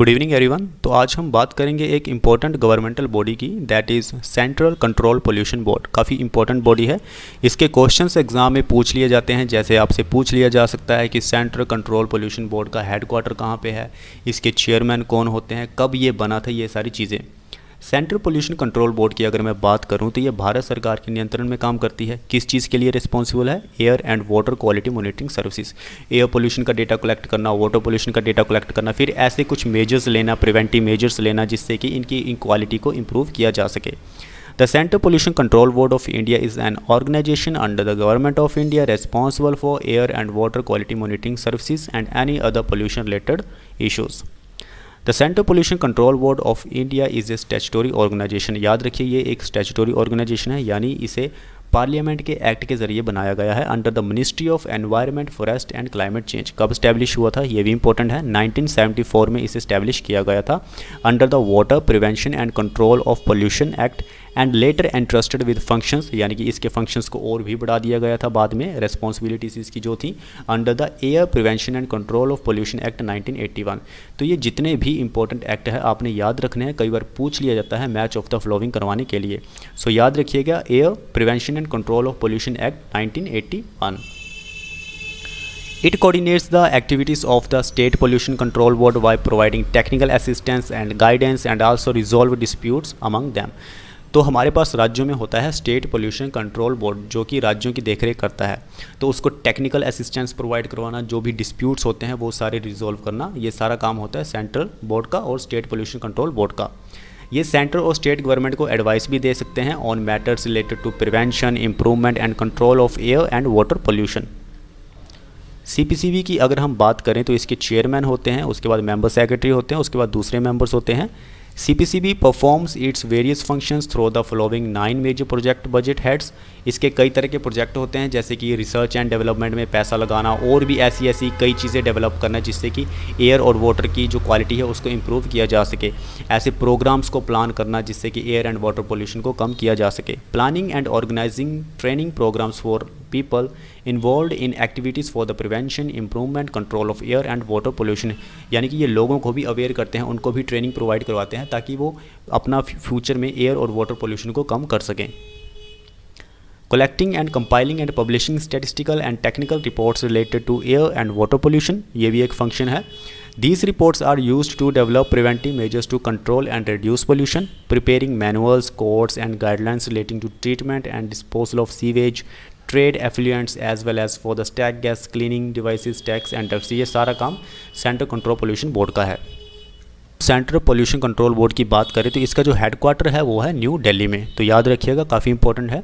Good evening everyone. तो आज हम बात करेंगे एक इम्पॉर्टेंट गवर्नमेंटल बॉडी की, that is central control pollution board. काफ़ी इंपॉर्टेंट बॉडी है। इसके क्वेश्चंस एग्जाम में पूछ लिए जाते हैं। जैसे आपसे पूछ लिया जा सकता है कि सेंट्रल कंट्रोल पोल्यूशन बोर्ड का हेडक्वार्टर कहाँ पे है, इसके चेयरमैन कौन होते हैं, कब ये बना था, ये सारी चीज़ें। सेंट्रल पोल्यूशन कंट्रोल बोर्ड की अगर मैं बात करूं तो ये भारत सरकार के नियंत्रण में काम करती है। किस चीज़ के लिए रिस्पॉन्सिबल है? Air and water quality monitoring services. Air pollution का डेटा कलेक्ट करना, वाटर पोल्यूशन का डेटा कलेक्ट करना, फिर ऐसे कुछ मेजर्स लेना, प्रिवेंटिव मेजर्स लेना जिससे कि इनकी क्वालिटी को इम्प्रूव किया जा सके। The Central Pollution Control Board of India is an organization under the Government of India responsible for air and water quality monitoring services and any other pollution related issues. The Central Pollution Control Board of India is a statutory organisation. याद रखिए ये एक statutory organisation है, यानी इसे parliament के act के जरिए बनाया गया है under the ministry of environment, forest and climate change. कब स्टैब्लिश हुआ था ये भी इंपॉर्टेंट है। 1974 में इसे स्टैब्लिश किया गया था under the water prevention and control of pollution act and later entrusted with functions, यानी कि इसके फंक्शंस को और भी बढ़ा दिया गया था बाद में, रेस्पॉन्सिबिलिटीज इसकी जो थी, under the air prevention and control of pollution act 1981। तो ये जितने भी इंपॉर्टेंट एक्ट है आपने याद रखने हैं। कई बार पूछ लिया जाता है मैच ऑफ द फ्लोइंग करवाने के लिए। सो याद रखिएगा, air prevention and control of pollution act 1981। It coordinates the activities of the State Pollution Control Board by providing technical assistance and guidance and also resolve disputes among them। तो हमारे पास राज्यों में होता है स्टेट पोल्यूशन कंट्रोल बोर्ड, जो कि राज्यों की देखरेख करता है। तो उसको टेक्निकल असिस्टेंस प्रोवाइड करवाना, जो भी डिस्प्यूट्स होते हैं वो सारे रिजॉल्व करना, ये सारा काम होता है सेंट्रल बोर्ड का और स्टेट पोल्यूशन कंट्रोल बोर्ड का। ये सेंट्रल और स्टेट गवर्नमेंट को एडवाइस भी दे सकते हैं on matters related to prevention, improvement and control of air and water pollution. CPCB की अगर हम बात करें तो इसके चेयरमैन होते हैं, उसके बाद मेंबर सेक्रेटरी होते हैं, उसके बाद दूसरे मेंबर्स होते हैं। CPCB performs its various functions through the following 9 major project budget heads. इसके कई तरह के प्रोजेक्ट होते हैं, जैसे कि रिसर्च एंड डेवलपमेंट में पैसा लगाना और भी ऐसी कई चीज़ें डेवलप करना जिससे कि एयर और वाटर की जो क्वालिटी है उसको इम्प्रूव किया जा सके। ऐसे प्रोग्राम्स को प्लान करना जिससे कि एयर एंड वाटर पोल्यूशन को कम किया जा सके। Planning and organising training programmes for people involved in activities for the prevention, improvement, control of air and water pollution। यानी कि ये लोगों को भी अवेयर करते हैं, उनको भी ट्रेनिंग प्रोवाइड करवाते हैं ताकि वो अपना फ्यूचर में एयर और वाटर पोल्यूशन को कम कर सकें। Collecting and compiling and publishing statistical and technical reports related to air and water pollution, ये भी एक फंक्शन है। These reports are used to develop preventive measures to control and reduce pollution, preparing manuals, codes and guidelines relating to treatment and disposal of sewage, trade effluents as well as for the stack gas cleaning devices, tax and tax. ये सारा काम central control pollution board का है। Central Pollution Control board की बात करें तो इसका जो हेडक्वार्टर है वो है न्यू दिल्ली में। तो याद रखिएगा, काफ़ी इंपॉर्टेंट है।